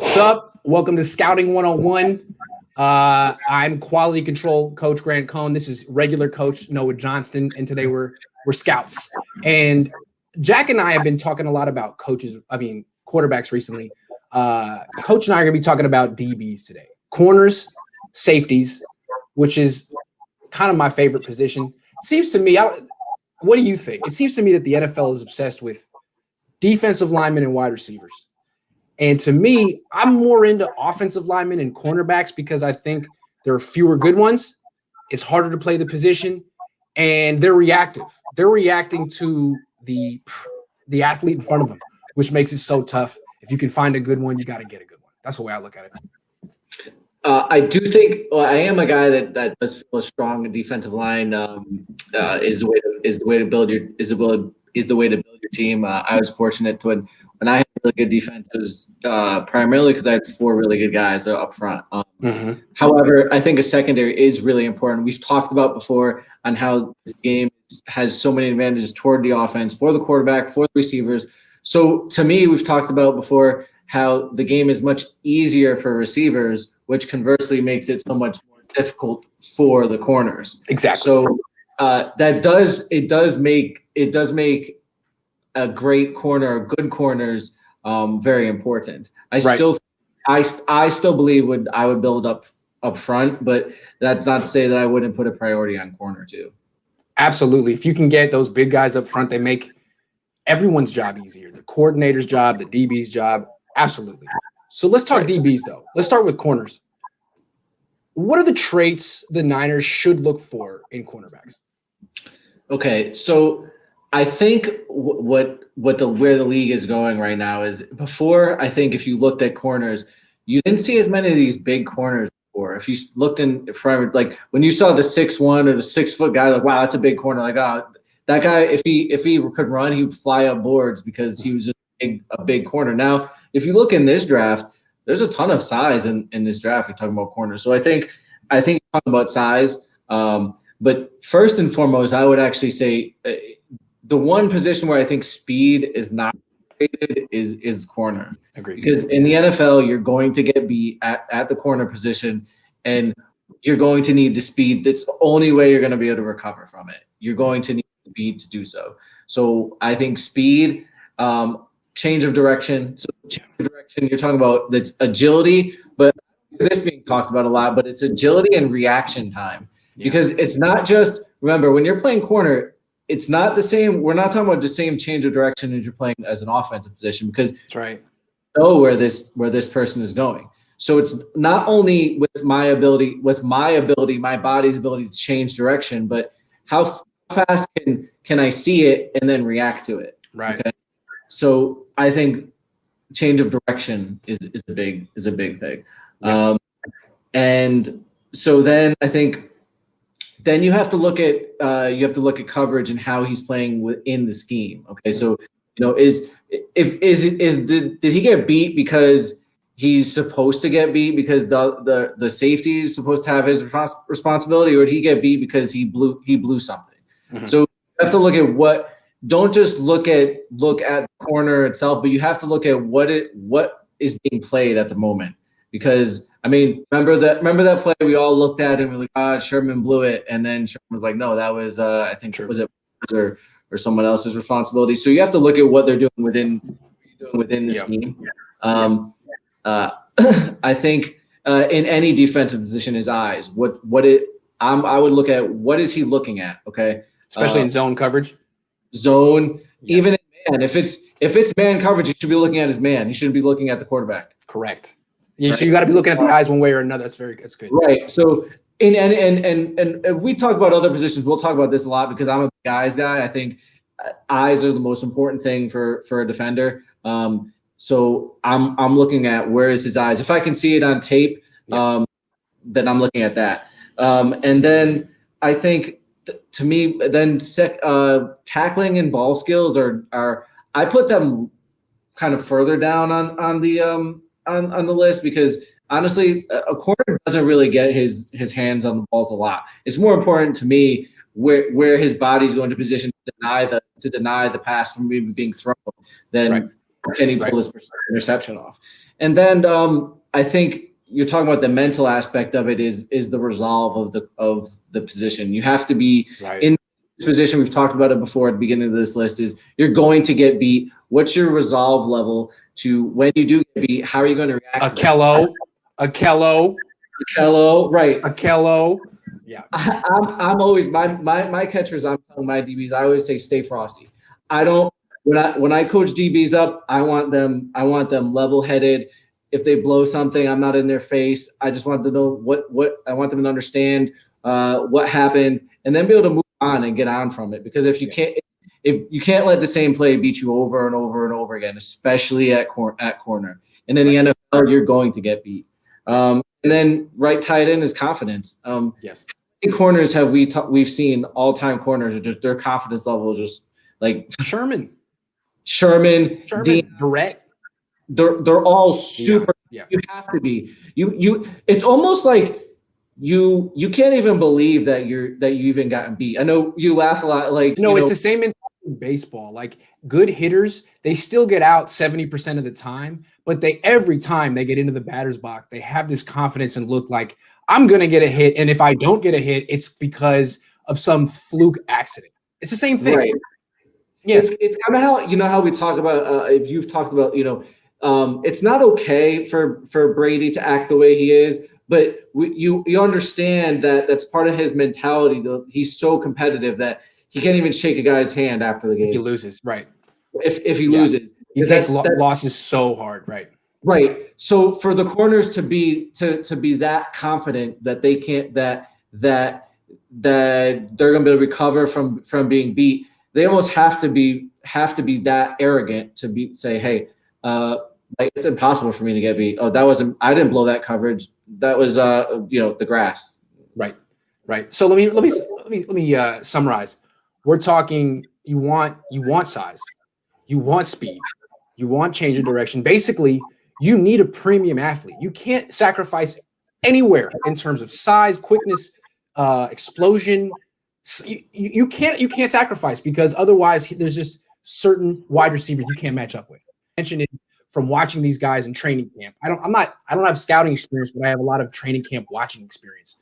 What's up? Welcome to Scouting 101. I'm quality control coach Grant Cohn. This is regular coach Noah Johnston, and today we're scouts. And Jack and I have been talking a lot about quarterbacks recently. Coach and I are going to be talking about DBs today. Corners, safeties, which is kind of my favorite position. It seems to me, what do you think? It seems to me that the NFL is obsessed with defensive linemen and wide receivers. And to me, I'm more into offensive linemen and cornerbacks because I think there are fewer good ones. It's harder to play the position, and they're reactive. They're reacting to the athlete in front of them, which makes it so tough. If you can find a good one, you got to get a good one. That's the way I look at it. I do think I am a guy that does feel a strong defensive line is the way to build your team. I was fortunate to when I had really good defense, it was primarily because I had four really good guys up front. However, I think a secondary is really important. We've talked about before on how this game has so many advantages toward the offense, for the quarterback, for the receivers. So to me, we've talked about before how the game is much easier for receivers, which conversely makes it so much more difficult for the corners. Exactly. So it does make a great corner, good corners, very important. I still believe I would build up front, but that's not to say that I wouldn't put a priority on corner too. Absolutely. If you can get those big guys up front, they make everyone's job easier. The coordinator's job, the DB's job. Absolutely. So let's talk DBs though. Let's start with corners. What are the traits the Niners should look for in cornerbacks? Okay, so I think where the league is going right now is before. I think if you looked at corners, you didn't see as many of these big corners before. If you looked in forever, like when you saw the 6'1" or the 6 foot guy, like wow, that's a big corner. Like that guy, if he could run, he would fly up boards because he was just a big corner. Now, if you look in this draft, there's a ton of size in this draft. You're talking about corners, so I think talking about size. But first and foremost, I would actually say the one position where I think speed is not rated is corner. Agreed. Because in the NFL, you're going to get beat at the corner position, and you're going to need the speed. That's the only way you're going to be able to recover from it. You're going to need speed to do so. So I think speed, change of direction. So change of direction, you're talking about that's agility, but this being talked about a lot, but it's agility and reaction time. Because it's not just, remember, when you're playing corner, it's not the same. We're not talking about the same change of direction as you're playing as an offensive position, because that's right. You know where this person is going. So it's not only with my body's ability to change direction, but how fast can I see it and then react to it? Right. Okay? So I think change of direction is a big thing. Yeah. And so then I think then you have to look at coverage and how he's playing within the scheme. Okay, so did he get beat because he's supposed to get beat because the safety is supposed to have his responsibility, or did he get beat because he blew something? Mm-hmm. So you have to look at don't just look at the corner itself, but you have to look at what is being played at the moment. Because I mean, remember that play we all looked at and we're like, Sherman blew it, and then Sherman was like, no, that was I think was it or someone else's responsibility. So you have to look at what they're doing within the scheme. I think in any defensive position, his eyes. I would look at what is he looking at? Okay, especially in zone coverage. Zone, yes. Even in man. If it's man coverage, you should be looking at his man. You shouldn't be looking at the quarterback. Correct. Yeah, right. So you got to be looking at the eyes one way or another. That's good. Right. So and if we talk about other positions, we'll talk about this a lot because I'm a guys guy. I think eyes are the most important thing for a defender. So I'm looking at where is his eyes. If I can see it on tape, then I'm looking at that. And then I think to me, then tackling and ball skills are I put them kind of further down on the list because honestly, a corner doesn't really get his hands on the balls a lot. It's more important to me where his body's going to position to deny the pass from even being thrown than can he pull this interception off? And then I think you're talking about the mental aspect of it is the resolve of the position. You have to be in this position. We've talked about it before at the beginning of this list. Is you're going to get beat. What's your resolve level to when you do get beat? How are you going to react? Akello, right? Akello. Yeah, I'm always my catchers. I'm telling my DBs. I always say stay frosty. I don't when I coach DBs up. I want them level headed. If they blow something, I'm not in their face. I just want them to know what I want them to understand what happened, and then be able to move on and get on from it. Because if you can't let the same play beat you over and over and over again, especially at corner, and in the NFL, you're going to get beat. And then right tight end is confidence. Yes. Corners we've seen all-time corners are just their confidence level is just like Sherman, Verrett. They're all super. Yeah. You have to be. You. It's almost like you can't even believe that you even gotten beat. I know you laugh a lot. Like it's the same in baseball. Like good hitters, they still get out 70% of the time, but every time they get into the batter's box, they have this confidence and look like I'm gonna get a hit, and if I don't get a hit, it's because of some fluke accident. It's the same thing. Right. Yeah. It's kind of how we talk about if you've talked about it's not okay for Brady to act the way he is, but you understand that that's part of his mentality. He's so competitive that he can't even shake a guy's hand after the game. If he loses, right? If he loses, he takes losses so hard, right? Right. So for the corners to be that confident that they can't that they're going to be able to recover from being beat, they almost have to be that arrogant to say, hey. Like it's impossible for me to get beat. Oh, I didn't blow that coverage. That was the grass. Right. So let me summarize. We're talking you want size, you want speed, you want change of direction. Basically, you need a premium athlete. You can't sacrifice anywhere in terms of size, quickness, explosion. You can't sacrifice because otherwise there's just certain wide receivers you can't match up with. Mention it from watching these guys in training camp. I don't have scouting experience, but I have a lot of training camp watching experience.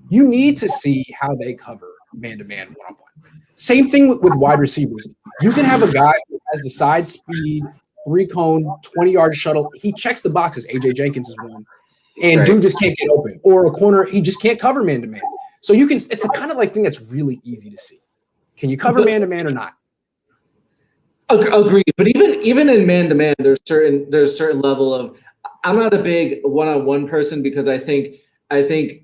You need to see how they cover man-to-man, one-on-one. Same thing with wide receivers. You can have a guy who has the side speed, 3-cone, 20-yard shuttle. He checks the boxes. AJ Jenkins is one. And dude just can't get open. Or a corner, he just can't cover man-to-man. So it's the kind of thing that's really easy to see. Can you cover man-to-man or not? Agreed, but even in man-to-man, there's certain level of. I'm not a big one-on-one person because I think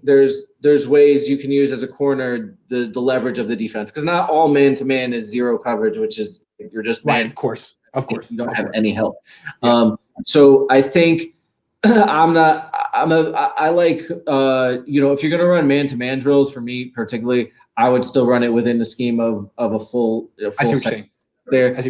there's ways you can use as a corner the leverage of the defense because not all man-to-man is zero coverage, which is you're just right. Of course, you don't have any help. Yeah. So I think I like if you're gonna run man-to-man drills for me particularly, I would still run it within the scheme of a full. I see what you're saying. There because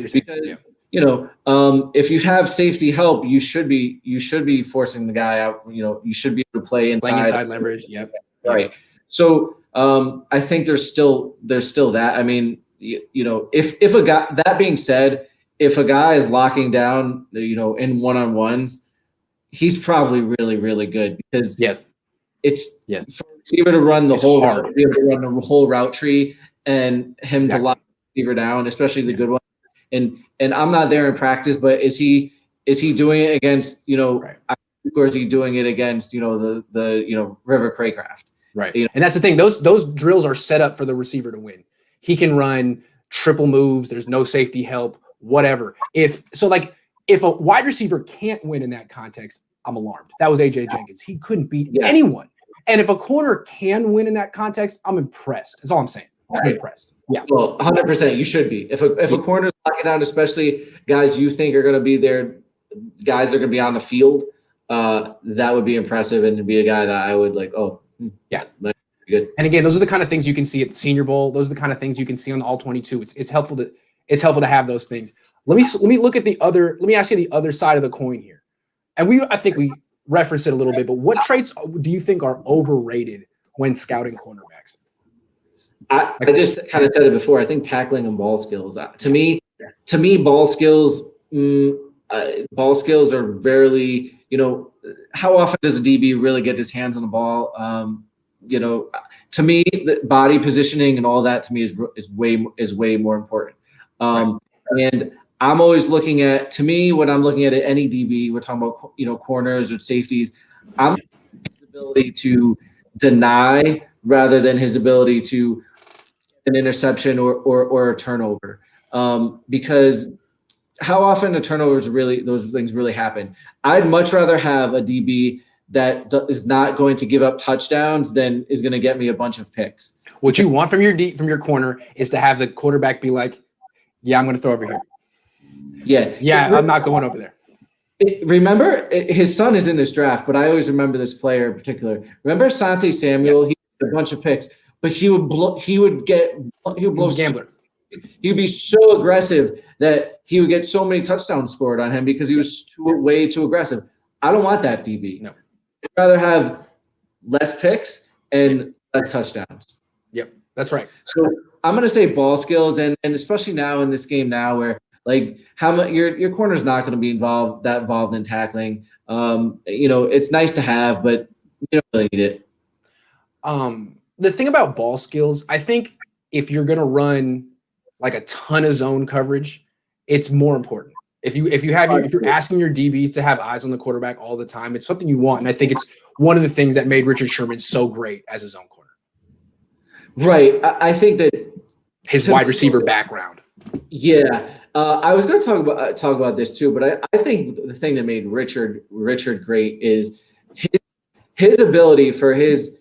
if you have safety help, you should be forcing the guy out. You should be able to play inside. Playing inside leverage. Yep. Right. So I think there's still that. I mean, if a guy. That being said, if a guy is locking down, in one-on-ones, he's probably really really good because it's for a receiver to run the whole route, be able to run the whole route tree, and him to lock the receiver down, especially the good one. And I'm not there in practice, but is he doing it against or is he doing it against the River Craycraft? Right. And that's the thing. Those drills are set up for the receiver to win. He can run triple moves. There's no safety help. Whatever. If a wide receiver can't win in that context, I'm alarmed. That was AJ Jenkins. He couldn't beat anyone. And if a corner can win in that context, I'm impressed. That's all I'm saying. I'm impressed. Yeah. Well, 100%. You should be. If a corner is locking down, especially guys you think are going to be there, guys that are going to be on the field, that would be impressive and to be a guy that I would like. Oh, yeah, good. And again, those are the kind of things you can see at the Senior Bowl. Those are the kind of things you can see on the All-22. It's helpful to have those things. Let me look at the other. Let me ask you the other side of the coin here. And I think we referenced it a little bit, but what traits do you think are overrated when scouting cornerbacks? I just kind of said it before. I think tackling and ball skills. To me, ball skills. ball skills are rarely, how often does a DB really get his hands on the ball? To me, the body positioning and all that to me is way more important. And I'm always looking at, to me, when I'm looking at any DB, we're talking about, corners or safeties, I'm looking at his ability to deny rather than his ability to an interception or a turnover. Because how often those things really happen? I'd much rather have a DB that is not going to give up touchdowns than is going to get me a bunch of picks. What you want from your corner is to have the quarterback be like, yeah, I'm going to throw over here. Yeah, I'm not going over there. Remember, his son is in this draft, but I always remember this player in particular. Remember Asante Samuel? Yes. He had a bunch of picks, but he would blow. He was a gambler. He would be so aggressive that he would get so many touchdowns scored on him because he was way too aggressive. I don't want that DB. No. I'd rather have less picks and less touchdowns. Yep, that's right. So I'm going to say ball skills, and especially now in this game now where how much your corner's not going to be involved in tackling. It's nice to have, but you don't really need it. The thing about ball skills, I think if you're going to run like a ton of zone coverage, it's more important. If you're asking your DBs to have eyes on the quarterback all the time, it's something you want. And I think it's one of the things that made Richard Sherman so great as a zone corner. Right. I think that his wide receiver background. Yeah. I was going to talk about this too, but I think the thing that made Richard great is his ability for his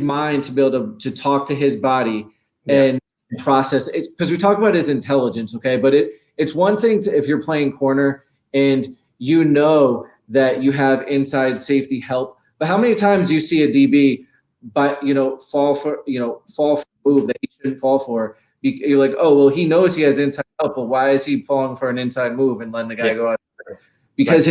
mind to be able to talk to his body and process it, because we talk about his intelligence, okay, but it's one thing if you're playing corner and that you have inside safety help, but how many times do you see a DB fall for a move that he shouldn't fall for? You're like, oh well, he knows he has inside help, but why is he falling for an inside move and letting the guy go out there? Because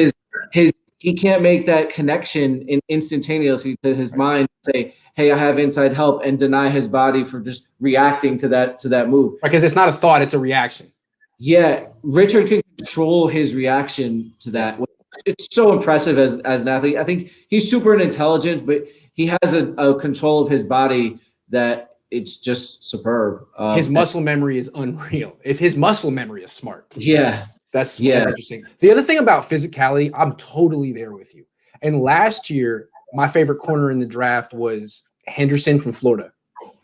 he can't make that connection instantaneously to his mind and say, hey, I have inside help, and deny his body for just reacting to that move. Because it's not a thought, it's a reaction. Yeah, Richard can control his reaction to that. It's so impressive as an athlete. I think he's super intelligent, but he has a control of his body that it's just superb. His muscle memory is unreal. His muscle memory is smart. Yeah. That's interesting. The other thing about physicality, I'm totally there with you. And last year, my favorite corner in the draft was Henderson from Florida.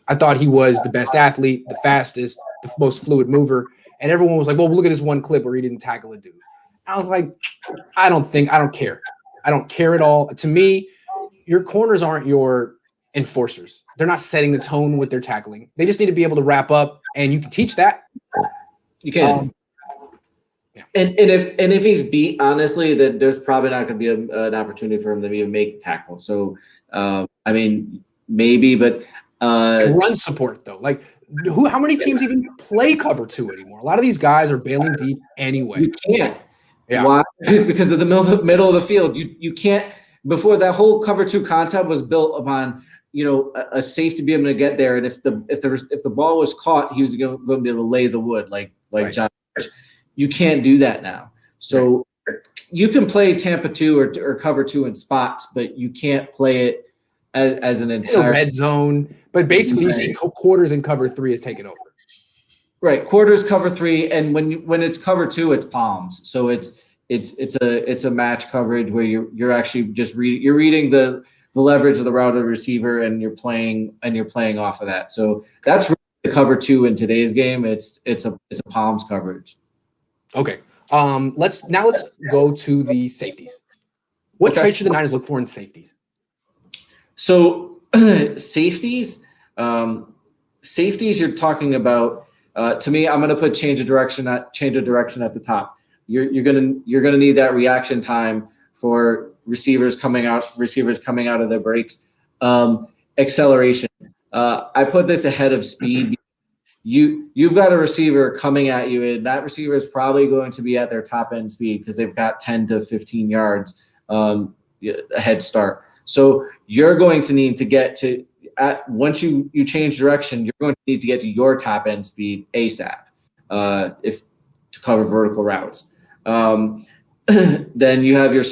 I thought he was the best athlete, the fastest, the most fluid mover. And everyone was like, well, look at this one clip where he didn't tackle a dude. I was like, I don't care. I don't care at all. To me, your corners aren't your enforcers. They're not setting the tone with their tackling. They just need to be able to wrap up, and you can teach that. You can. And if he's beat, honestly, then there's probably not going to be an opportunity for him to even make the tackle. So, maybe, but run support though. Like, how many teams even play cover 2 anymore? A lot of these guys are bailing deep anyway. You can't. Yeah. Why? Because of the middle of the field. You can't. Before, that whole cover 2 concept was built upon a safety being able to get there, and if the ball was caught, he was going to be able to lay the wood like right. John. You can't do that now. So you can play Tampa 2 or cover 2 in spots, but you can't play it as an entire red zone. But basically, you see quarters and cover 3 is taken over. Right, quarters, cover 3, and when it's cover 2, it's palms. So it's a match coverage where you're actually just reading the leverage of the route of the receiver, and you're playing off of that. So that's really the cover 2 in today's game. It's a palms coverage. Okay. Let's go to the safeties. What traits should the Niners look for in safeties? So safeties, you're talking about. To me, I'm going to put change of direction at the top. You're gonna need that reaction time for receivers coming out of their breaks. Acceleration. I put this ahead of speed. You've got a receiver coming at you, and that receiver is probably going to be at their top end speed because they've got 10 to 15 yards a head start. So you're going to need to get to once you change direction, you're going to need to get to your top end speed ASAP to cover vertical routes. Then you have your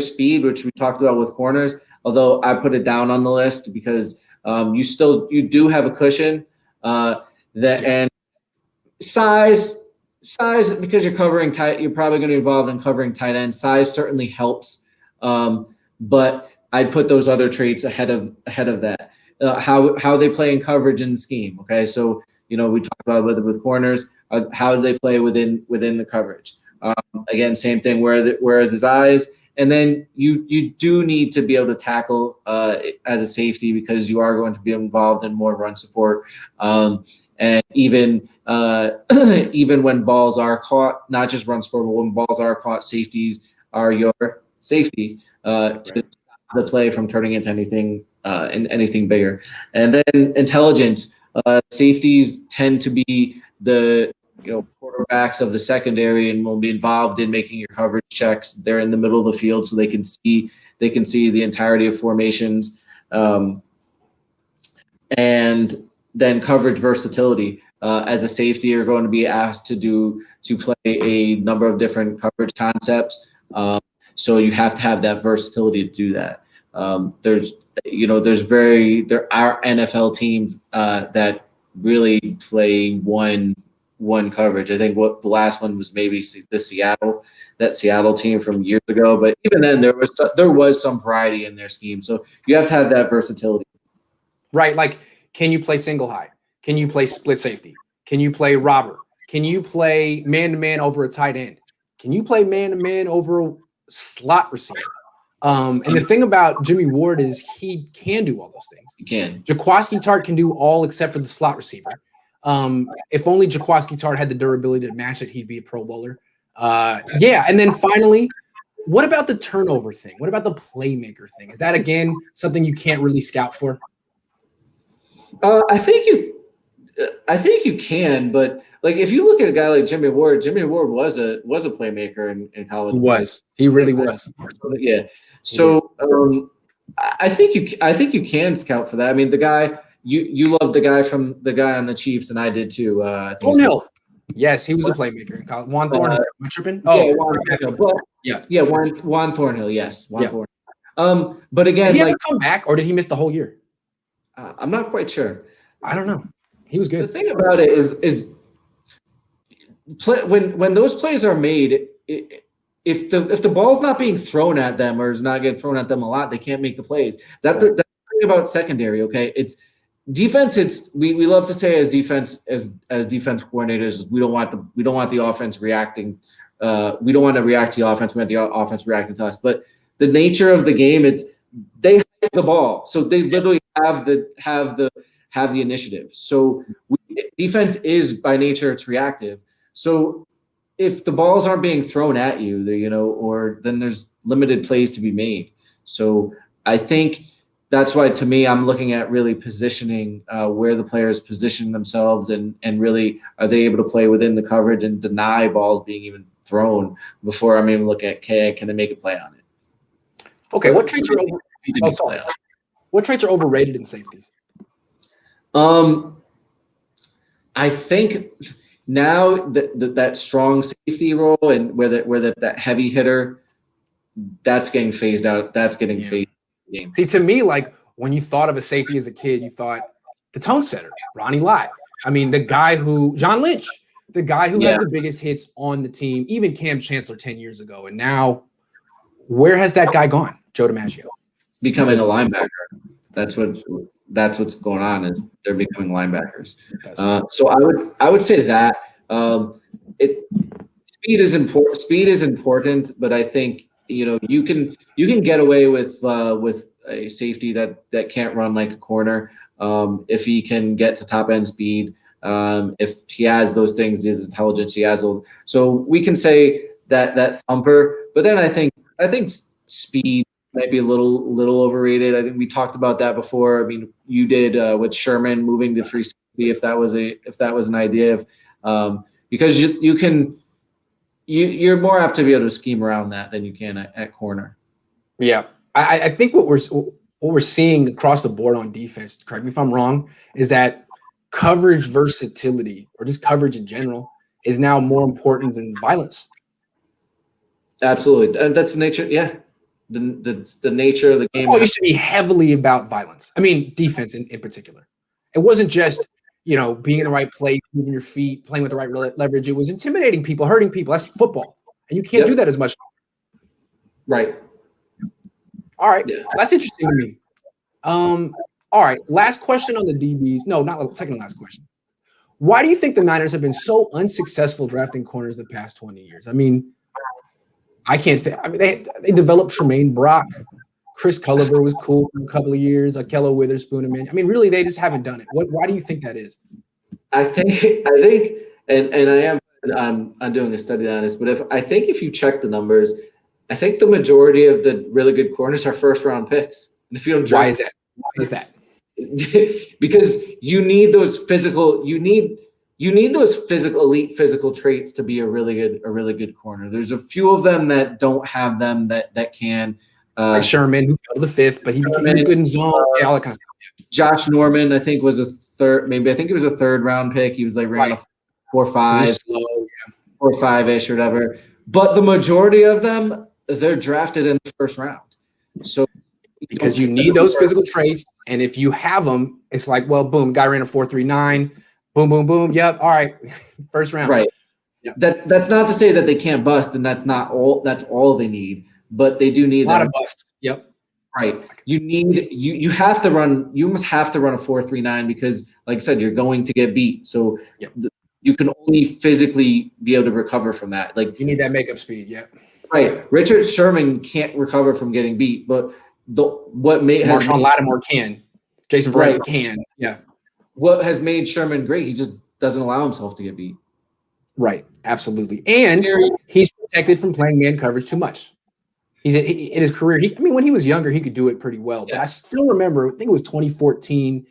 speed, which we talked about with corners. Although I put it down on the list because you do have a cushion. And size because you're covering tight. You're probably going to be involved in covering tight end. Size certainly helps, but I'd put those other traits ahead of that. How they play in coverage in the scheme. Okay, so we talked about with corners. How do they play within the coverage? Again, same thing. Whereas his eyes, and then you do need to be able to tackle as a safety because you are going to be involved in more run support. And even when balls are caught, not just run support, but when balls are caught, safeties are your safety to stop the play from turning into anything bigger. And then intelligence. Safeties tend to be the quarterbacks of the secondary and will be involved in making your coverage checks. They're in the middle of the field, so they can see the entirety of formations. And then coverage versatility. As a safety, you're going to be asked to play a number of different coverage concepts. So you have to have that versatility to do that. There are NFL teams that really play one coverage. I think the last one was maybe that Seattle team from years ago. But even then, there was some variety in their scheme. So you have to have that versatility. Right. Like, can you play single high? Can you play split safety? Can you play robber? Can you play man-to-man over a tight end? Can you play man-to-man over a slot receiver? And the thing about Jimmy Ward is he can do all those things. He can. Jaquiski Tartt can do all except for the slot receiver. If only Jaquiski Tartt had the durability to match it, he'd be a Pro Bowler. And then finally, what about the turnover thing? What about the playmaker thing? Is that, again, something you can't really scout for? I think you can, but like if you look at a guy like Jimmy Ward was a playmaker in college. He really was. Yeah. So I think you can scout for that. I mean, the guy you love the guy on the Chiefs, and I did too. Thornhill. Yes, he was a playmaker in college. Juan Thornhill. Am I tripping? Juan Thornhill. Yes, Juan Thornhill. But again, did he ever come back, or did he miss the whole year? I'm not quite sure. I don't know. He was good. The thing about it is when those plays are made, if the ball's not being thrown at them or is not getting thrown at them a lot, they can't make the plays. That's the thing about secondary. Okay, it's defense. We love to say as defense coordinators, we don't want the offense reacting. We don't want to react to the offense. We want the offense reacting to us. But the nature of the game, they have the ball, so they literally have the initiative. So defense is by nature, it's reactive. So if the balls aren't being thrown at you, or then there's limited plays to be made. So I think that's why, to me, I'm looking at really positioning where the players position themselves and really are they able to play within the coverage and deny balls being even thrown before I'm even looking at can they make a play on it. Okay, what traits are overrated in safeties? I think now that strong safety role and where that heavy hitter, that's getting phased out. That's getting phased out of the game. See, to me, like when you thought of a safety as a kid, you thought the tone setter, Ronnie Lott. I mean, John Lynch, the guy who has the biggest hits on the team, even Cam Chancellor 10 years ago. And now, where has that guy gone? Joe DiMaggio. Becoming a linebacker. That's what's going on, is they're becoming linebackers. So I would say that speed is important. Speed is important, but I think you can get away with a safety that can't run like a corner if he can get to top end speed. If he has those things, his intelligence, so we can say that thumper. But then I think speed might be a little overrated. I think we talked about that before. I mean, you did with Sherman moving to free safety, if that was an idea, because you're more apt to be able to scheme around that than you can at corner. Yeah, I think what we're seeing across the board on defense, correct me if I'm wrong, is that coverage versatility, or just coverage in general, is now more important than violence. Absolutely. And that's the nature. Yeah. The nature of the game. Football used to be heavily about violence. I mean, defense in particular. It wasn't just, being in the right place, moving your feet, playing with the right leverage. It was intimidating people, hurting people. That's football. And you can't do that as much. Right. All right. Yeah. That's interesting to me. All right. Last question on the DBs. No, not second to last question. Why do you think the Niners have been so unsuccessful drafting corners the past 20 years? I mean, I can't think. I mean, they developed Tremaine Brock. Chris Culliver was cool for a couple of years. Akello Witherspoon. I mean, really, they just haven't done it. Why do you think that is? I think, and I'm doing a study on this, but if you check the numbers, I think the majority of the really good corners are first round picks. And if you don't Why is that? Why is that? Because you need those physical, elite physical traits to be a really good corner. There's a few of them that don't have them that can. Like Sherman, who fell to the fifth, but he was good in zone. All that kind of stuff. Josh Norman, I think, was a third. Maybe I think he was a third round pick. He was like around 4.5, 4.5-ish or whatever. But the majority of them, they're drafted in the first round. So because you need those physical traits, and if you have them, it's like, well, boom, guy ran a 4.39, boom, boom, boom. Yep, all right, first round. Right. Yep. That's not to say that they can't bust, and that's all they need. But they do need a lot of busts. Yep. Right. You have to run. You must have to run a 4.39 because, like I said, you're going to get beat. So you can only physically be able to recover from that. Like you need that makeup speed. Yeah. Right. Richard Sherman can't recover from getting beat, but Marshawn Lattimore can. Jason Verrett can. Yeah. What has made Sherman great? He just doesn't allow himself to get beat. Right. Absolutely. And he's protected from playing man coverage too much. In his career, when he was younger, he could do it pretty well. But I still remember, I think it was 2014,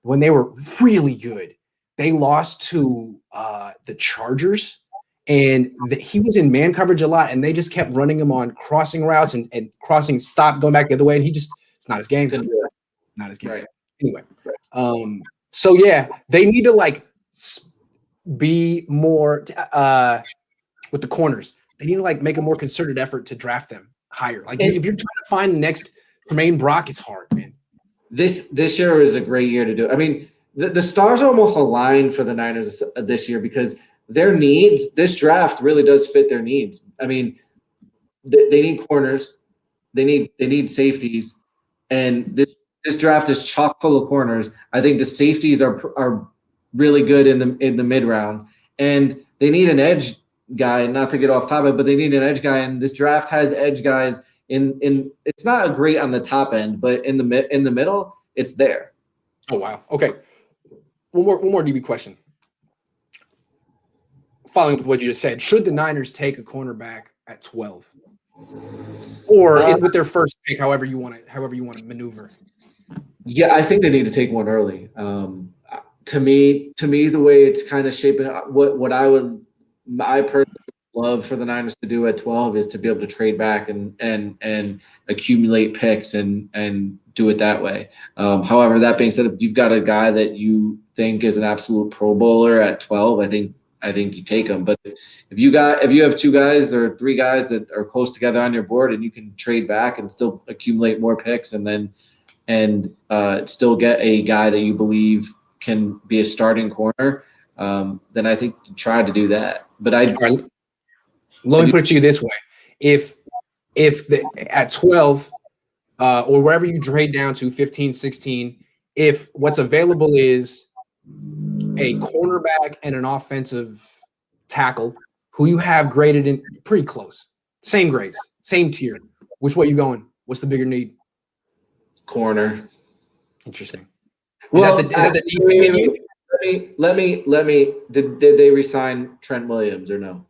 when they were really good. They lost to the Chargers, and he was in man coverage a lot, and they just kept running him on crossing routes and crossing stop, going back the other way, and it's not his game. Not his game. Right. Anyway, so yeah, they need to be more with the corners. They need to make a more concerted effort to draft them higher. If you're trying to find the next Tremaine Brock, it's hard, man. This year is a great year to do it. I mean, the stars almost aligned for the Niners this year because their needs, this draft really does fit their needs. I mean, they need corners, they need safeties, and this draft is chock full of corners. I think the safeties are really good in the mid round, and they need an edge guy, not to get off topic, but they need an edge guy, and this draft has edge guys in it's not great on the top end, but in the middle, it's there. Oh wow. Okay. One more DB question. Following up with what you just said, should the Niners take a cornerback at 12? Or with their first pick, however you want to maneuver? Yeah, I think they need to take one early. To me, the way it's kind of shaping up, what I personally love for the Niners to do at 12 is to be able to trade back and accumulate picks and do it that way. However, that being said, if you've got a guy that you think is an absolute Pro Bowler at 12, I think you take him. But if you have two guys or three guys that are close together on your board and you can trade back and still accumulate more picks and still get a guy that you believe can be a starting corner, then I think you try to do that. But let me put it to you this way: if at 12 or wherever you trade down to 15, 16, if what's available is a cornerback and an offensive tackle who you have graded in pretty close, same grades, same tier, which way you going? What's the bigger need? Corner. Interesting. Is that the DC? Let me. Did they resign Trent Williams or no?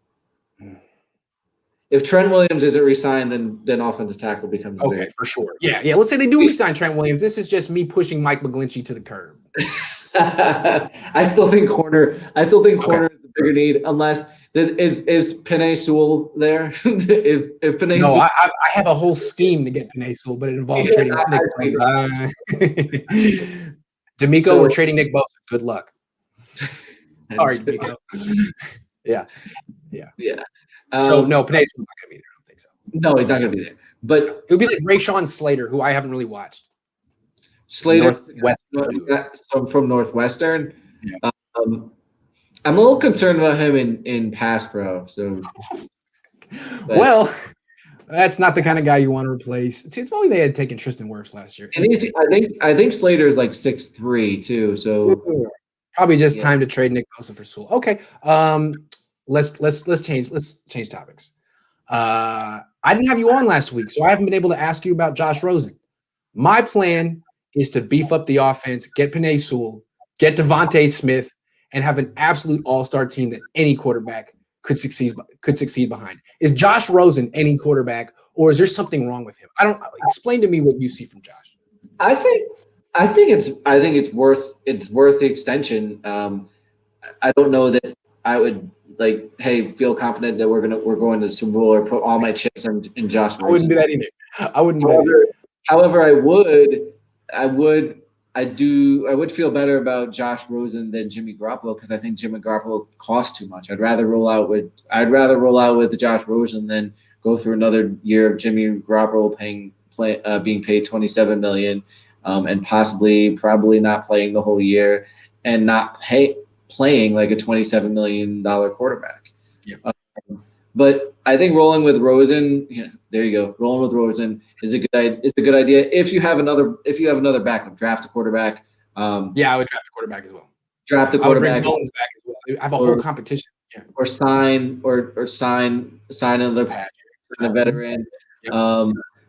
If Trent Williams isn't re-signed, then offensive tackle becomes okay for sure. Yeah. Let's say they do re-sign Trent Williams. This is just me pushing Mike McGlinchey to the curb. I still think corner is the bigger need, unless is Penei Sewell there? if Penei no, Sewell, I have a whole scheme to get Penei Sewell, but it involves trading Nick Bosa. D'Amico, we're trading Nick Bosa. Good luck. Sorry, D'Amico. Yeah. Yeah. So no, Penei Sewell's not gonna be there. I don't think so. No, he's not going to be there. But it would be like Rayshawn Slater, who I haven't really watched. Slater, Northwestern. from Northwestern. Yeah. I'm a little concerned about him in pass pro. So, well, that's not the kind of guy you want to replace. It's only they had taken Tristan Wirfs last year. And I think Slater is like 6'3" too. So probably just time to trade Nick Bosa for Sewell. Okay. Let's change topics. I didn't have you on last week, so I haven't been able to ask you about Josh Rosen. My plan is to beef up the offense, get Penei Sewell, get Devontae Smith, and have an absolute all-star team that any quarterback could succeed behind. Is Josh Rosen any quarterback, or is there something wrong with him? Explain to me what you see from Josh. I think it's worth the extension. I don't know that I would feel confident that we're going to the Super Bowl or put all my chips in Josh Rosen. I wouldn't do that either. I wouldn't do that either. However, I would feel better about Josh Rosen than Jimmy Garoppolo because I think Jimmy Garoppolo costs too much. I'd rather roll out with Josh Rosen than go through another year of Jimmy Garoppolo being paid $27 million, and probably not playing the whole year and not playing like a $27 million quarterback. Yeah. But I think rolling with Rosen, there you go. Rolling with Rosen is a good idea. If you have another backup, draft a quarterback. I would draft a quarterback as well. Draft a quarterback. I would bring Bones back as well. I have a whole competition. Yeah. Or sign another veteran,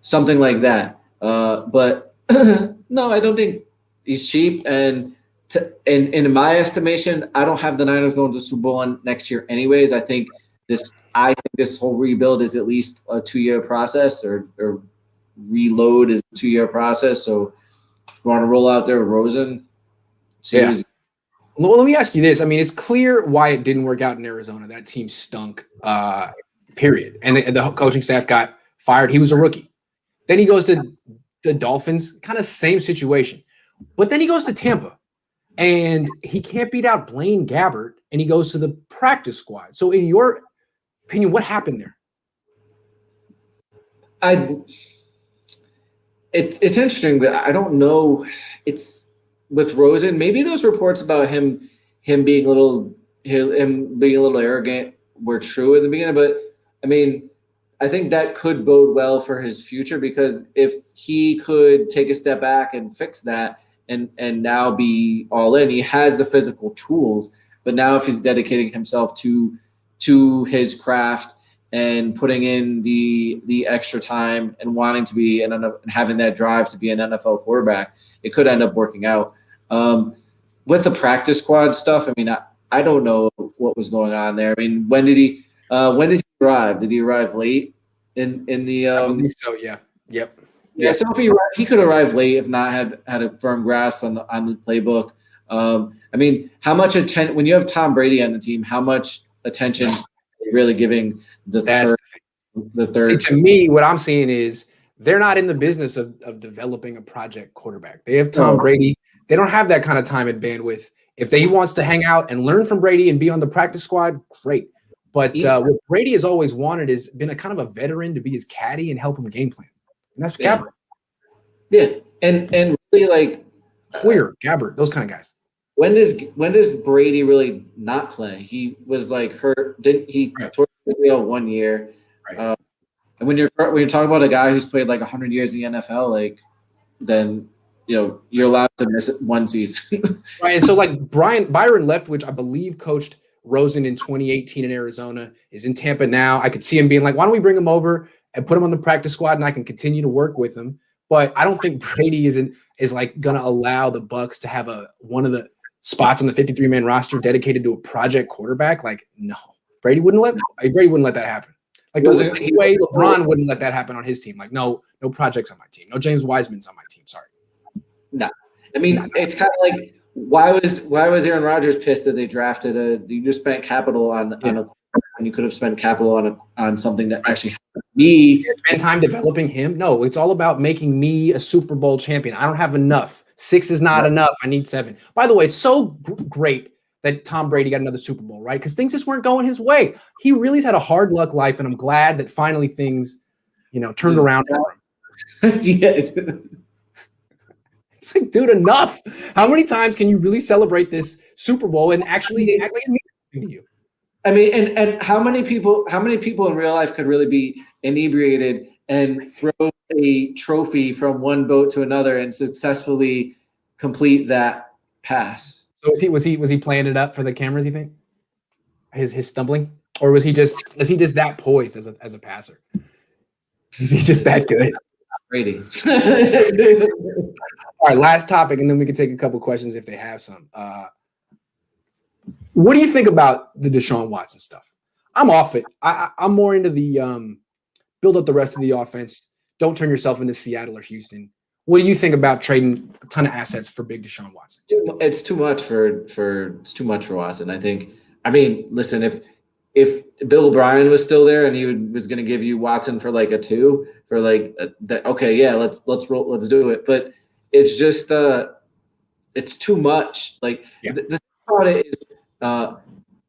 something like that. But no, I don't think he's cheap. And in my estimation, I don't have the Niners going to the Super Bowl next year, anyways. I think this whole rebuild is at least a 2-year process, or reload is a 2-year process. So if you want to roll out there with Rosen, Well, let me ask you this. I mean, it's clear why it didn't work out in Arizona. That team stunk, period. And the coaching staff got fired. He was a rookie. Then he goes to the Dolphins, kind of same situation. But then he goes to Tampa, and he can't beat out Blaine Gabbert, and he goes to the practice squad. So in your opinion, what happened there? It's interesting, but I don't know. It's with Rosen. Maybe those reports about him being a little arrogant were true in the beginning. But I mean, I think that could bode well for his future, because if he could take a step back and fix that and now be all in, he has the physical tools. But now if he's dedicating himself to his craft and putting in the extra time and wanting to be and having that drive to be an NFL quarterback, it could end up working out. With the practice squad stuff, I mean, I don't know what was going on there. I mean, when did he arrive? Did he arrive late in the? I believe so. Yeah. Yep. Yeah. So if he could arrive late, if not had a firm grasp on the playbook. I mean, how much attention when you have Tom Brady on the team? How much attention are you really giving the third? See, to me, what I'm seeing is they're not in the business of developing a project quarterback. They have Tom Brady. They don't have that kind of time and bandwidth. If he wants to hang out and learn from Brady and be on the practice squad, great. But what Brady has always wanted is been a kind of a veteran to be his caddy and help him game plan. And that's Gabbert. Yeah, and really like Hoyer, Gabbert, those kind of guys. When does Brady really not play? He was like hurt. Didn't he? Tore his ACL 1 year. Right. And when you're talking about a guy who's played like 100 years in the NFL, then you're allowed to miss it one season. Right. And so Byron Leftwich, I believe, coached Rosen in 2018 in Arizona, is in Tampa now. I could see him being like, why don't we bring him over and put him on the practice squad and I can continue to work with him. But I don't think Brady is going to allow the Bucs to have one of the spots on the 53-man roster dedicated to a project quarterback. No, Brady wouldn't let that happen. The way LeBron wouldn't let that happen on his team. No projects on my team. No James Wiseman's on my team. Sorry. No. I mean, it's kind of like, why was Aaron Rodgers pissed that they drafted you just spent capital on when you could have spent capital on something that actually helped me. Spend time developing him? No, it's all about making me a Super Bowl champion. I don't have enough. 6 is not enough. I need 7. By the way, it's so great that Tom Brady got another Super Bowl, right? Because things just weren't going his way. He really's had a hard luck life, and I'm glad that finally things turned around for him. Yes. It's like, dude, enough. How many times can you really celebrate this Super Bowl and actually act like it means to you? I mean, and how many people in real life could really be inebriated and throw a trophy from one boat to another and successfully complete that pass? So was he playing it up for the cameras, you think? His stumbling? Or is he just that poised as a passer? Is he just that good? Brady. All right, last topic, and then we can take a couple questions if they have some. What do you think about the Desean Watson stuff? I'm off it. I'm more into the build up the rest of the offense. Don't turn yourself into Seattle or Houston. What do you think about trading a ton of assets for big Desean Watson? It's too much for Watson. I think. I mean, listen, if Bill O'Brien was still there and he was going to give you Watson for like a 2 for like okay, yeah, let's do it. But it's just it's too much. Like the thing about it is,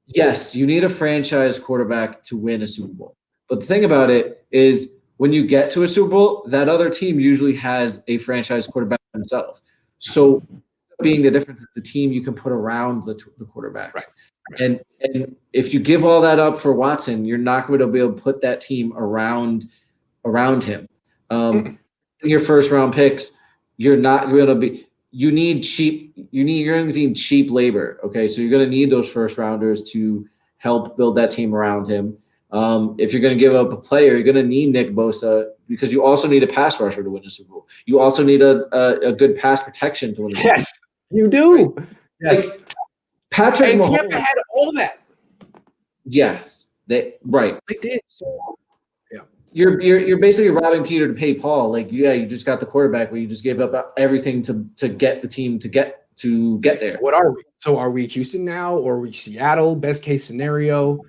yes, you need a franchise quarterback to win a Super Bowl. But the thing about it is, when you get to a Super Bowl, that other team usually has a franchise quarterback themselves. So being the difference is the team you can put around the quarterbacks. Right. And if you give all that up for Watson, you're not going to be able to put that team around him. Your first round picks, you're not going to be. You're going to need cheap labor. Okay, so you're going to need those first rounders to help build that team around him. If you're going to give up a player, you're going to need Nick Bosa, because you also need a pass rusher to win a Super Bowl. You also need a good pass protection to win a Super Bowl. Yes, you do. Right? Yes. Like, Patrick and Mahomes Tampa had all that. Yes, they did. So, you're basically robbing Peter to pay Paul. Like, you just got the quarterback where you just gave up everything to get the team to get there. What are we? So are we Houston now, or are we Seattle? Best case scenario.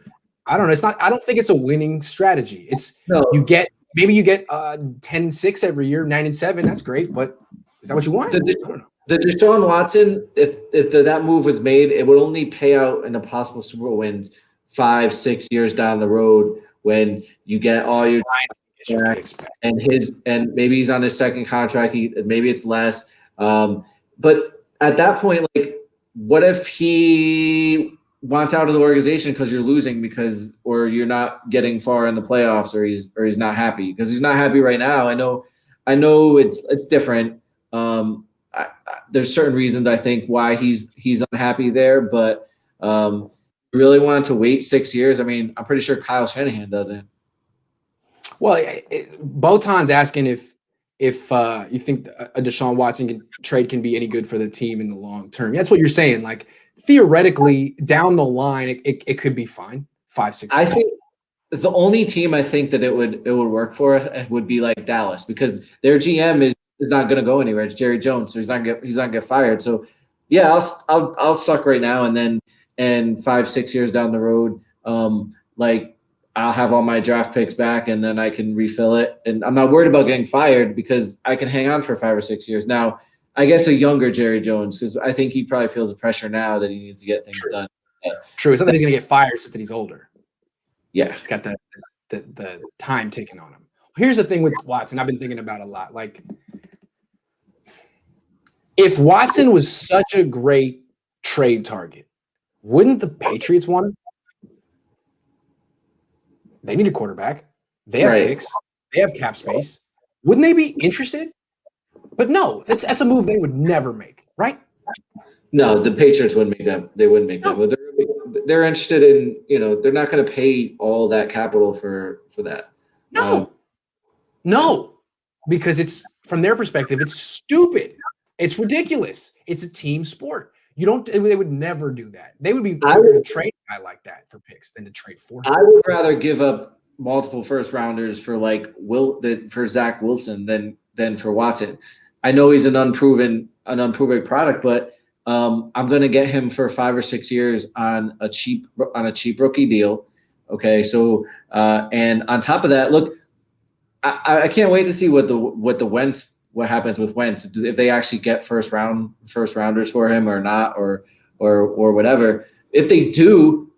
I don't know. It's not. I don't think it's a winning strategy. It's you get 10-6 every year, 9-7. That's great, but is that what you want? I don't know. The Desean Watson, if that move was made, it would only pay out in the possible Super Bowl wins 5-6 years down the road, when you get all your and maybe he's on his second contract. Maybe it's less. But at that point, like, what if he wants out of the organization because you're losing, or you're not getting far in the playoffs, or he's not happy, because he's not happy right now. I know it's different. There's certain reasons I think why he's unhappy there, but really wanted to wait 6 years. I mean, I'm pretty sure Kyle Shanahan doesn't. Well, Botan's asking if you think a Desean Watson trade can be any good for the team in the long term. That's what you're saying. Like, theoretically, down the line, it could be fine. 5-6 years. I think the only team I think that it would work for would be like Dallas, because their GM is not going to go anywhere. It's Jerry Jones, so he's not going to get fired. So yeah, I'll suck right now, and then 5-6 years down the road, like, I'll have all my draft picks back, and then I can refill it. And I'm not worried about getting fired, because I can hang on for 5 or 6 years. Now, I guess a younger Jerry Jones, because I think he probably feels the pressure now that he needs to get things done. Yeah. True. It's not that he's going to get fired, it's just that he's older. Yeah. He's got the time taken on him. Here's the thing with Watson I've been thinking about a lot. Like, if Watson was such a great trade target, wouldn't the Patriots want him? They need a quarterback. They have picks. They have cap space. Wouldn't they be interested? But no, that's a move they would never make, right? No, the Patriots wouldn't make that. They wouldn't make that. But they're interested in, they're not going to pay all that capital for that. No, because it's, from their perspective, it's stupid. It's ridiculous. It's a team sport. They would never do that. They would be quicker to trade a guy like that for picks than to trade for him. I would rather give up multiple first rounders for for Zach Wilson than for Watson. I know he's an unproven product, but I'm going to get him for 5 or 6 years on a cheap rookie deal. Okay, so and on top of that, look, I can't wait to see what happens with Wentz, if they actually get first rounders for him or not, or whatever. If they do,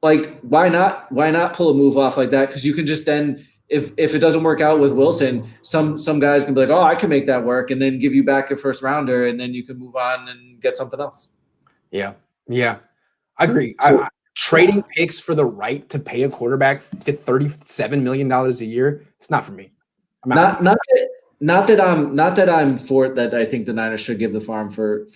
like, why not pull a move off like that? Because you can just then if it doesn't work out with Wilson, some guys can be like, oh, I can make that work, and then give you back your first rounder, and then you can move on and get something else. Yeah, I agree. So, trading picks for the right to pay a quarterback $37 million a year, it's not for me. Not that I'm for it, that I think the Niners should give the farm for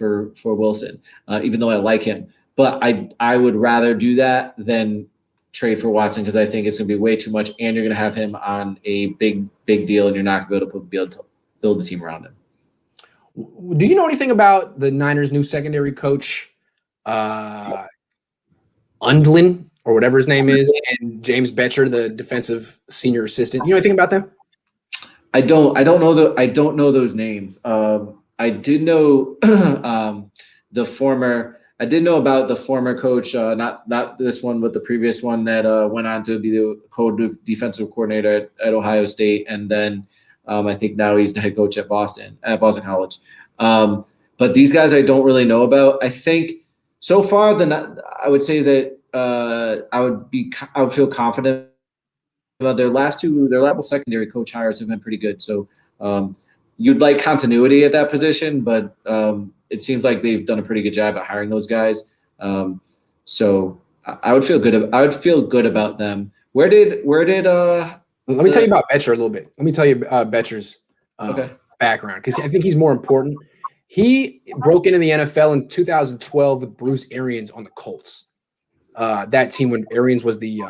Wilson, even though I like him. But I would rather do that than trade for Watson, because I think it's going to be way too much, and you're going to have him on a big deal, and you're not going to be able to build a team around him. Do you know anything about the Niners' new secondary coach, Undlin, or whatever his name is, and James Betcher, the defensive senior assistant? You know anything about them? I don't know those names. I did know I did know about the former coach, not this one, but the previous one that went on to be the co-defensive coordinator at Ohio State, and then I think now he's the head coach at Boston College. But these guys I don't really know about. I think so far I would say that I would feel confident about their last secondary coach hires have been pretty good. So you'd like continuity at that position, but it seems like they've done a pretty good job at hiring those guys. So I would feel good about them. Where did let me tell you about Betcher a little bit. Let me tell you Betcher's background, because I think he's more important. He broke into the NFL in 2012 with Bruce Arians on the Colts. That team when Arians was the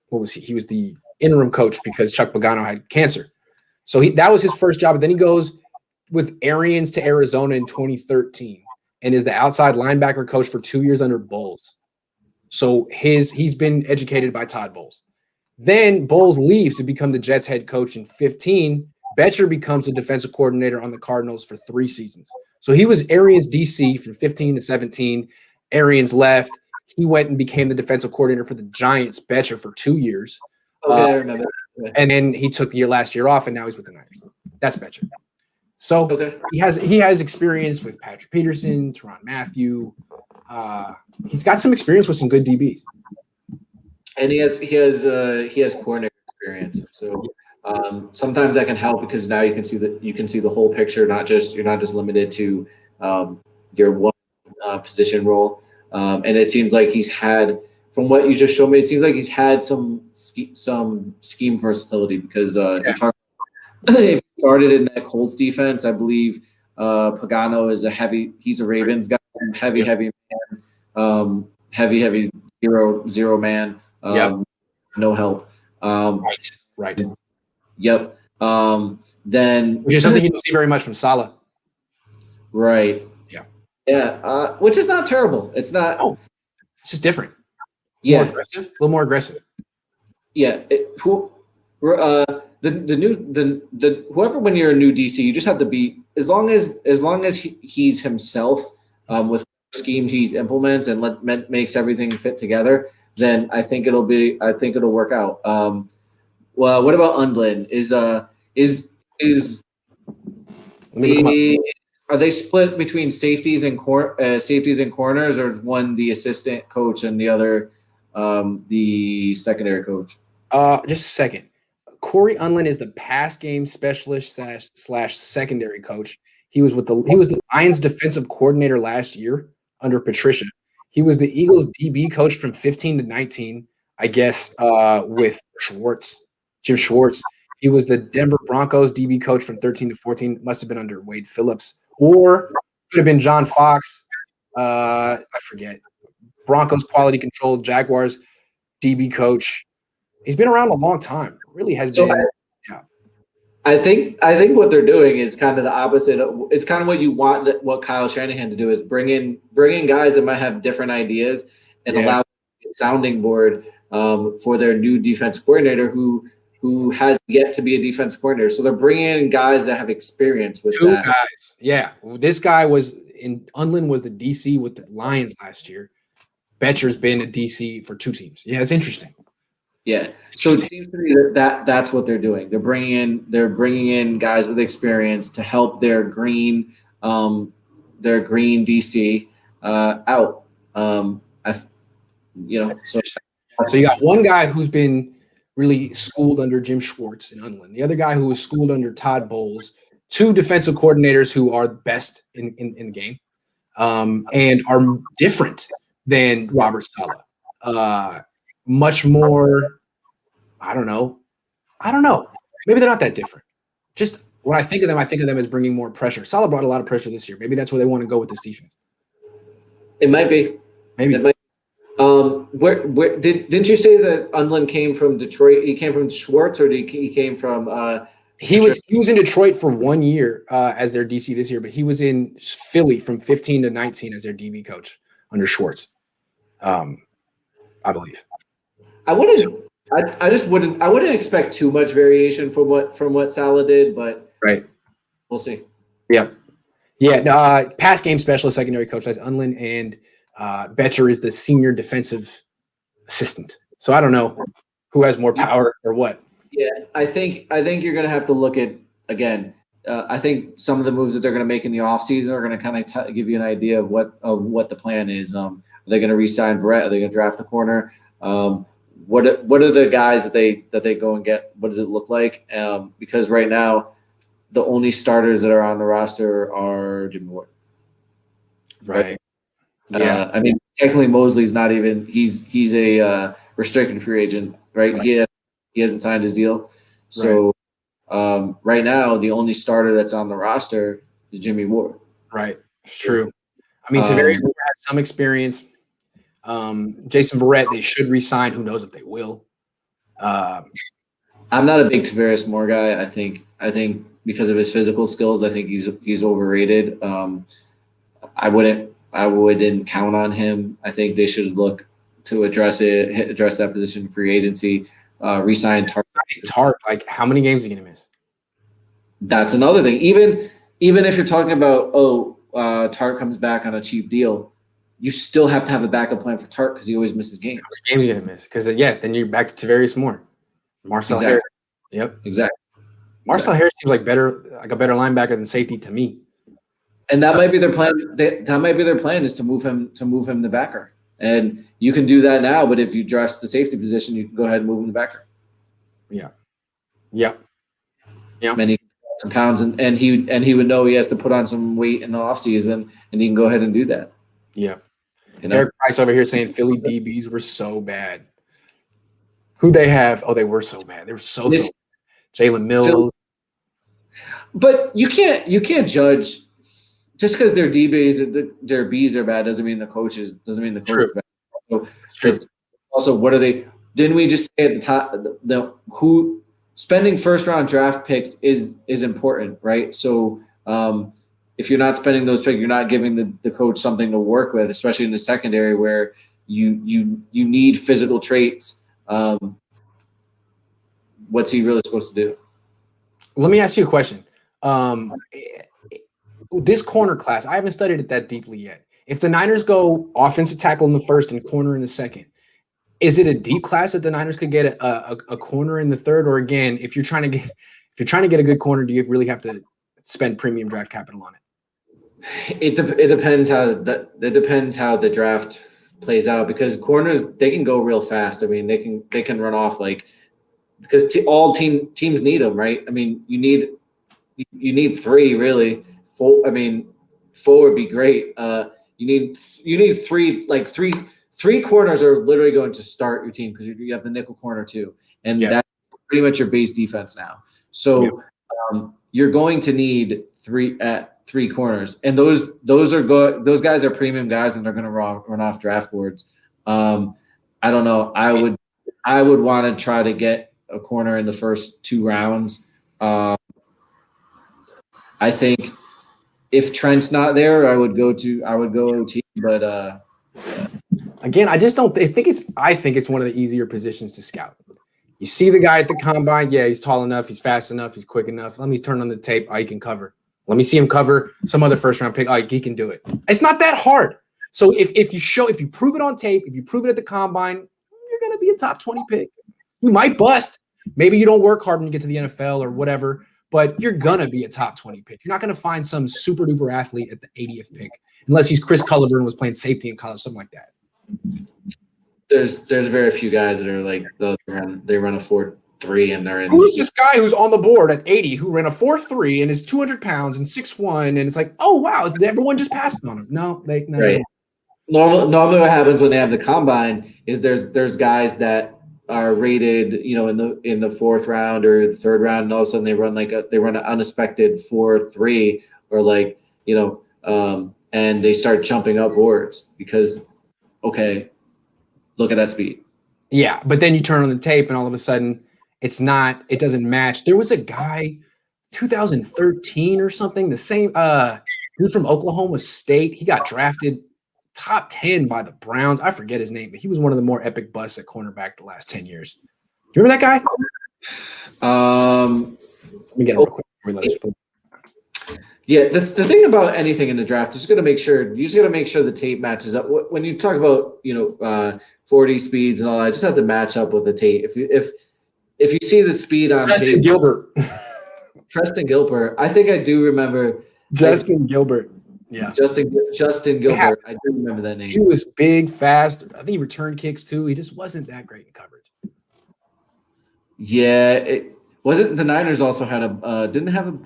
what was he? He was the interim coach because Chuck Pagano had cancer. So that was his first job. And then he goes with Arians to Arizona in 2013 and is the outside linebacker coach for 2 years under Bowles. So he's been educated by Todd Bowles. Then Bowles leaves to become the Jets head coach in 2015. Betcher becomes a defensive coordinator on the Cardinals for 3 seasons. So he was Arians' DC from 15 to 17. Arians left. He went and became the defensive coordinator for the Giants, Betcher, for 2 years. I remember. And then he took last year off, and now he's with the Niners. That's Betcher. So he has experience with Patrick Peterson, Tyrann Mathieu. He's got some experience with some good DBs. And he has coordinator experience. So sometimes that can help, because now you can see the whole picture. You're not just limited to your one position role. And it seems like he's had, from what you just showed me, it seems like he's had some scheme versatility, because he started in that Colts defense. I believe Pagano is he's a Ravens guy, heavy man, heavy zero man, no help. Right. Yep. Then, which is something you don't see very much from Saleh. Right. Yeah. Which is not terrible. It's not. Oh, it's just different. Yeah. A little more aggressive. Yeah. Whoever, when you're a new DC, you just have to be, as long as he's himself, with schemes he implements and makes everything fit together, then I think it'll work out. Well, what about Undlin? Are they split between safeties and corners, or is one the assistant coach and the other the secondary coach? Just a second. Corey Undlin is the pass game specialist slash secondary coach. He was the Lions defensive coordinator last year under Patricia. He was the Eagles DB coach from 15 to 19, I guess, with Jim Schwartz. He was the Denver Broncos DB coach from 13 to 14. Must have been under Wade Phillips, or could have been John Fox. I forget. Broncos quality control, Jaguars DB coach. He's been around a long time. Really has been. Yeah. I think what they're doing is kind of the opposite. It's kind of what you want, what Kyle Shanahan to do, is bring in guys that might have different ideas and allow a sounding board for their new defense coordinator who has yet to be a defense coordinator. So they're bringing in guys that have experience with that. 2 guys. Yeah. This guy Undlin was the DC with the Lions last year. Betcher's been a DC for 2 teams. Yeah, it's interesting. Yeah. So it seems to me that's what they're doing. They're bringing in guys with experience to help their green DC out. So you got one guy who's been really schooled under Jim Schwartz in Unland. The other guy who was schooled under Todd Bowles, two defensive coordinators who are best in the game and are different than Robert Saleh. Much more, I don't know. Maybe they're not that different. Just when I think of them as bringing more pressure. Saleh brought a lot of pressure this year. Maybe that's where they want to go with this defense. It might be. Maybe. It might. Where didn't you say that Unland came from Detroit? He came from Schwartz, or he came from? He was in Detroit for 1 year as their DC this year, but he was in Philly from 15 to 19 as their DB coach under Schwartz. I believe. I just wouldn't. I wouldn't expect too much variation from what Saleh did, but right, we'll see. Yeah. Pass game specialist, secondary coach. That's Unland, and Betcher is the senior defensive assistant. So I don't know who has more power or what. Yeah, I think you're going to have to look at, again, I think some of the moves that they're going to make in the offseason are going to kind of give you an idea of what the plan is. Are they going to re-sign Verrett? Are they going to draft the corner? What are the guys that they go and get? What does it look like? Because right now, the only starters that are on the roster are Jimmy Ward. Right. Yeah. I mean, technically Mosley's not even. He's a restricted free agent, right? He hasn't signed his deal. So right now, the only starter that's on the roster is Jimmy Ward. Right. It's true. I mean, Tavares has some experience. Jason Verrett, they should re-sign. Who knows if they will. I'm not a big Tavares Moore guy. I think because of his physical skills, I think he's overrated. I wouldn't count on him. I think they should look to address that position in free agency. Re-sign Tart. It's hard. Like, how many games are you gonna miss? That's another thing. Even if you're talking about Tart comes back on a cheap deal, you still have to have a backup plan for Tart because he always misses games. How many games are you gonna miss? Because then you're back to Tavarius Moore, Marcel Exactly. Harris. Yep, exactly. Marcel Harris seems like a better linebacker than safety to me. And that might be their plan. That might be their plan is to move him to backer. And you can do that now, but if you dress the safety position, you can go ahead and move him to backer. Yeah. Many some pounds, and he would know he has to put on some weight in the offseason, and he can go ahead and do that. Yeah. Eric Price over here saying Philly DBs were so bad. Who'd they have? Oh, they were so bad. They were so bad. Jalen Mills. But you can't judge just because their their Bs are bad doesn't mean the coach is bad. So it's also, what are they? Didn't we just say at the top who spending first round draft picks is important, right? So if you're not spending those picks, you're not giving the coach something to work with, especially in the secondary where you need physical traits. What's he really supposed to do? Let me ask you a question. This corner class, I haven't studied it that deeply yet. If the Niners go offensive tackle in the first and corner in the second, is it a deep class that the Niners could get a corner in the third? Or again, if you're trying to get a good corner, do you really have to spend premium draft capital on it? It depends how the draft plays out, because corners, they can go real fast. I mean, they can run off because all teams need them, right? I mean, you need three really. Four would be great. You need three corners are literally going to start your team, because you have the nickel corner too, and that's pretty much your base defense now. So you're going to need three corners, and those guys are premium guys, and they're going to run off draft boards. I don't know. I would want to try to get a corner in the first 2 rounds. I think if Trent's not there, I would go OT. But again, I think it's one of the easier positions to scout. You see the guy at the combine, he's tall enough, he's fast enough, he's quick enough. Let me turn on the tape. He can cover. Let me see him cover some other first round pick. He can do it. It's not that hard. So if you prove it on tape, if you prove it at the combine, you're gonna be a top 20 pick. You might bust. Maybe you don't work hard when you get to the NFL or whatever, but you're gonna be a top 20 pick. You're not gonna find some super duper athlete at the 80th pick, unless he's Chris Culliver and was playing safety in college, something like that. there's very few guys that are like they run a 4.3 and they're in. Who's this guy who's on the board at 80 who ran a 4.3 and is 200 pounds and 6'1", and it's like, oh wow, everyone just passed on him. No, right. Normally what happens when they have the combine is there's guys that are rated, in the fourth round or the third round, and all of a sudden they run an unexpected 4.3 or and they start jumping up boards because, okay, look at that speed. Yeah, but then you turn on the tape and all of a sudden it doesn't match. There was a guy 2013 or something, the same dude from Oklahoma State. He got drafted top 10 by the Browns. I forget his name, but he was one of the more epic busts at cornerback the last 10 years. Do you remember that guy? Let me get him real quick. Yeah, the thing about anything in the draft is you just got to make sure the tape matches up. When you talk about 40 speeds and all that, just have to match up with the tape. If you see the speed on Preston tape, Preston Gilbert, I think I do remember Justin Gilbert. Yeah, Justin Gilbert. I do remember that name. He was big, fast. I think he returned kicks too. He just wasn't that great in coverage. Yeah, wasn't the Niners also had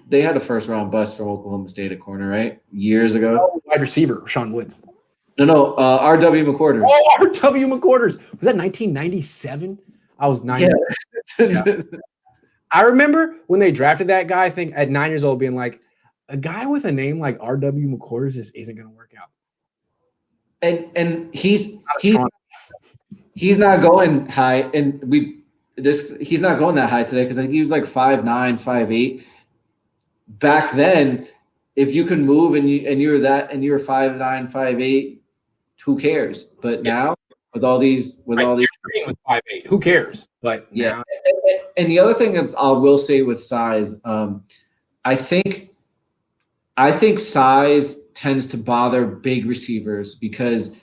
they had a first round bust from Oklahoma State at corner, right? Years ago. Oh, wide receiver, Sean Woods. No, R.W. McQuarters. Oh, R.W. McQuarters. Was that 1997? I was 9. Yeah. I remember when they drafted that guy, I think at 9 years old being like, a guy with a name like R.W. McQuarters just isn't going to work out. And he's not going high, and he's not going that high today because he was like 5'9", 5'8". Back then, if you could move and you were 5'9", 5'8", who cares? But now with all these with 5'8", who cares? But yeah. Now. And the other thing that I will say with size, I think size tends to bother big receivers because,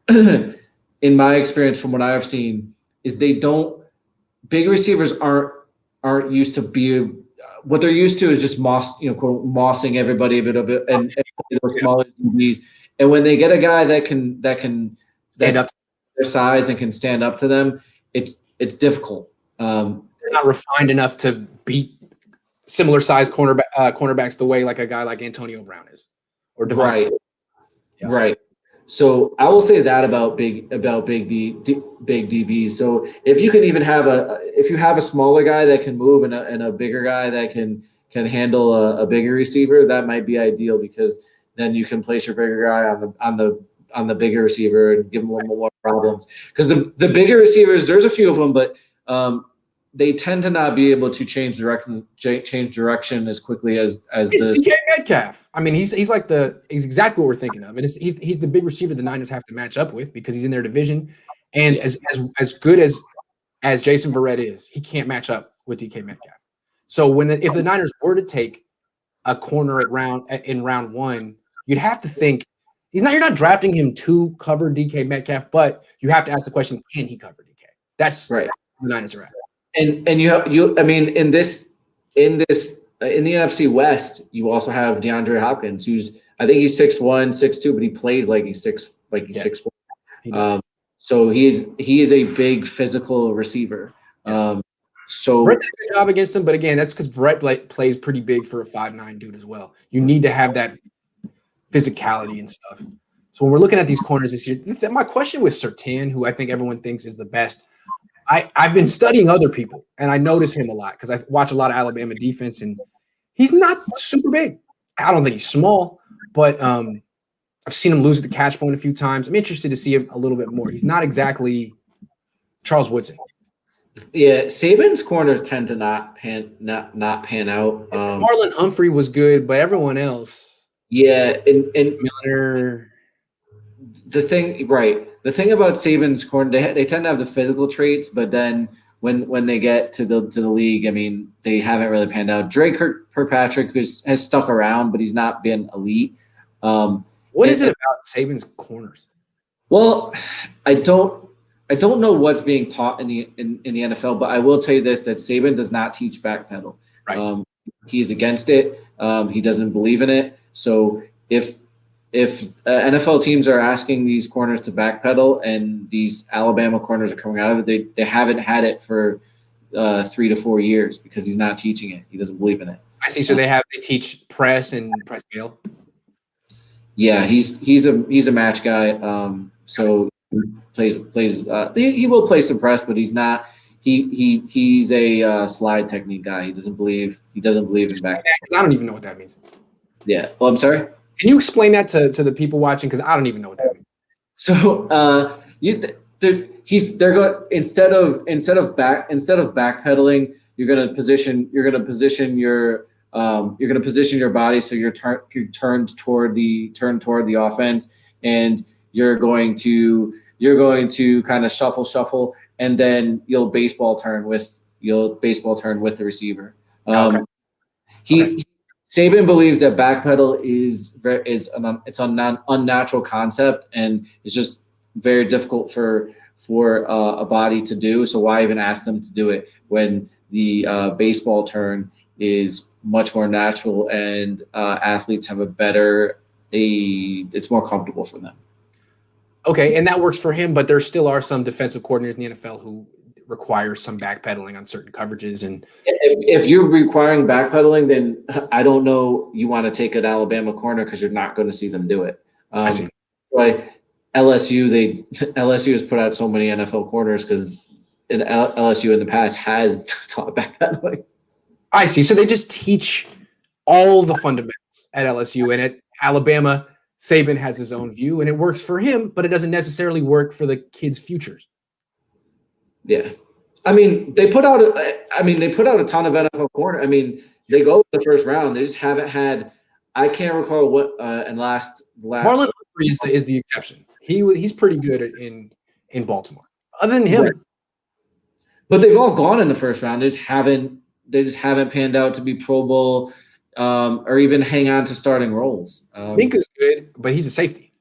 in my experience, from what I've seen, is big receivers aren't used to be. What they're used to is just mossing everybody a bit and those smaller DBs. And when they get a guy that can stand up to their size and can stand up to them, it's difficult. They're not refined enough to beat similar size cornerbacks the way like a guy like Antonio Brown is, or Devontae. Right. Yeah. Right. So I will say that about big DBs. So if you can even have a smaller guy that can move and a bigger guy that can handle a bigger receiver, that might be ideal because then you can place your bigger guy on the bigger receiver and give him a little more problems. Because the bigger receivers, there's a few of them, but they tend to not be able to change direction as quickly as the DK Metcalf. I mean, he's exactly what we're thinking of, and he's the big receiver the Niners have to match up with because he's in their division, and as good as Jason Verrett is, he can't match up with DK Metcalf. So if the Niners were to take a corner in round 1, you'd have to think you're not drafting him to cover DK Metcalf, but you have to ask the question: can he cover DK? That's right. The Niners are at. And I mean in the NFC West, you also have DeAndre Hopkins, who's I think he's 6'1", 6'2", but he plays like he's 6'4". So he is a big physical receiver. Yes. So Brett did a good job against him, but again, that's because Brett plays pretty big for a 5'9" dude as well. You need to have that physicality and stuff. So when we're looking at these corners this year, my question with Surtain, who I think everyone thinks is the best, I've been studying other people, and I notice him a lot because I watch a lot of Alabama defense, and he's not super big. I don't think he's small, but I've seen him lose at the catch point a few times. I'm interested to see him a little bit more. He's not exactly Charles Woodson. Yeah, Saban's corners tend to not pan out. Marlon Humphrey was good, but everyone else. Yeah, and Miller. The thing about Saban's corner, they tend to have the physical traits, but then when they get to the league, I mean, they haven't really panned out. Drake Kirkpatrick has stuck around, but he's not been elite. What is it about Saban's corners? Well, I don't know what's being taught in the NFL, but I will tell you this: that Saban does not teach backpedal. Right. He's against it. He doesn't believe in it. So if if NFL teams are asking these corners to backpedal and these Alabama corners are coming out of it, they haven't had it for 3 to 4 years because he's not teaching it. He doesn't believe in it. I see. So they teach press and press scale. Yeah, he's a match guy. So he will play some press, but he's not. He's a slide technique guy. He doesn't believe in back. I don't even know what that means. Yeah. Well, I'm sorry. Can you explain that to the people watching? Because I don't even know what that means. So they're going instead of backpedaling, you're going to position your body so you're turned toward the offense, and you're going to kind of shuffle, and then you'll baseball turn with the receiver. Saban believes that backpedal is an unnatural concept, and it's just very difficult for a body to do. So why even ask them to do it when the baseball turn is much more natural, and athletes have it's more comfortable for them. Okay, and that works for him, but there still are some defensive coordinators in the NFL who require some backpedaling on certain coverages. And if you're requiring backpedaling, then I don't know you want to take an Alabama corner because you're not going to see them do it. I see. Like LSU has put out so many NFL corners because LSU in the past has taught backpedaling. I see. So they just teach all the fundamentals at LSU, and at Alabama, Saban has his own view, and it works for him, but it doesn't necessarily work for the kids' futures. Yeah, I mean they put out a ton of NFL corner. I mean they go in the first round. They just haven't had. I can't recall what and last. Marlon Humphrey is the exception. He's pretty good in Baltimore. Other than him, right. But they've all gone in the first round. They just haven't panned out to be Pro Bowl or even hang on to starting roles. Minka's good, but he's a safety.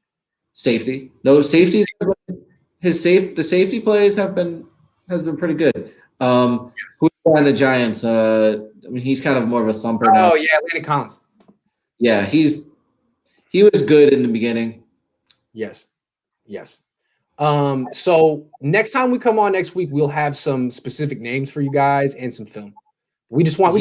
Safety, no safeties. The safety plays has been pretty good. Who's on the Giants? I mean, he's kind of more of a thumper now. Oh yeah, Landon Collins. Yeah, he was good in the beginning. Yes. So next time we come on next week, we'll have some specific names for you guys and some film. We got a lot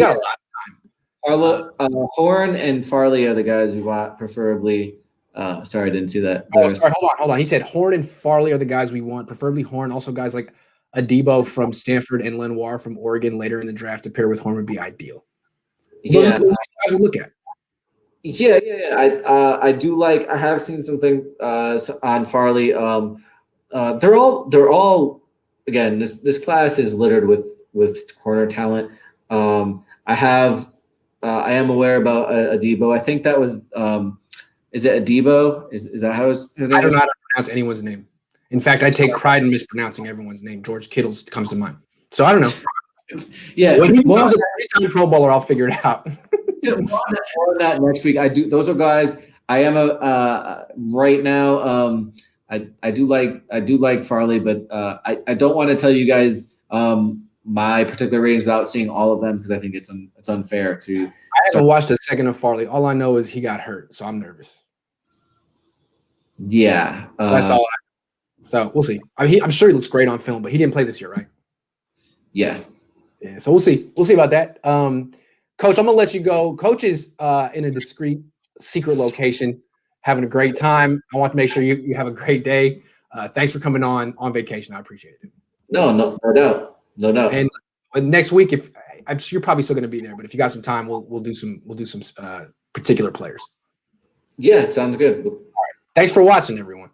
of time. Horn and Farley are the guys we want, preferably. Sorry, I didn't see that. Sorry, hold on. He said Horn and Farley are the guys we want, preferably Horn. Also, guys like Adebo from Stanford and Lenoir from Oregon later in the draft to pair with Horn would be ideal. Those are the guys we look at. Yeah. I do like. I have seen something on Farley. They're all again. This class is littered with corner talent. I am aware about Adebo. I think that was. Is it Adebo? Is that how his name? I don't know how to pronounce anyone's name. In fact, I take pride in mispronouncing everyone's name. George Kittle's comes to mind. So I don't know. Yeah, when he becomes a three-time Pro Bowler, I'll figure it out. More on that next week. I do. Those are guys. I am right now. I do like Farley, but I don't want to tell you guys my particular ratings without seeing all of them because I think it's unfair to. I haven't watched a second of Farley. All I know is he got hurt, so I'm nervous. Yeah, that's all. So we'll see. I'm sure he looks great on film, but he didn't play this year, right? Yeah. So we'll see. We'll see about that. Coach, I'm gonna let you go. Coach is in a discreet, secret location, having a great time. I want to make sure you have a great day. Thanks for coming on vacation. I appreciate it. No doubt. And next week, if I'm sure you're probably still gonna be there, but if you got some time, we'll do some particular players. Yeah, it sounds good. All right. Thanks for watching, everyone.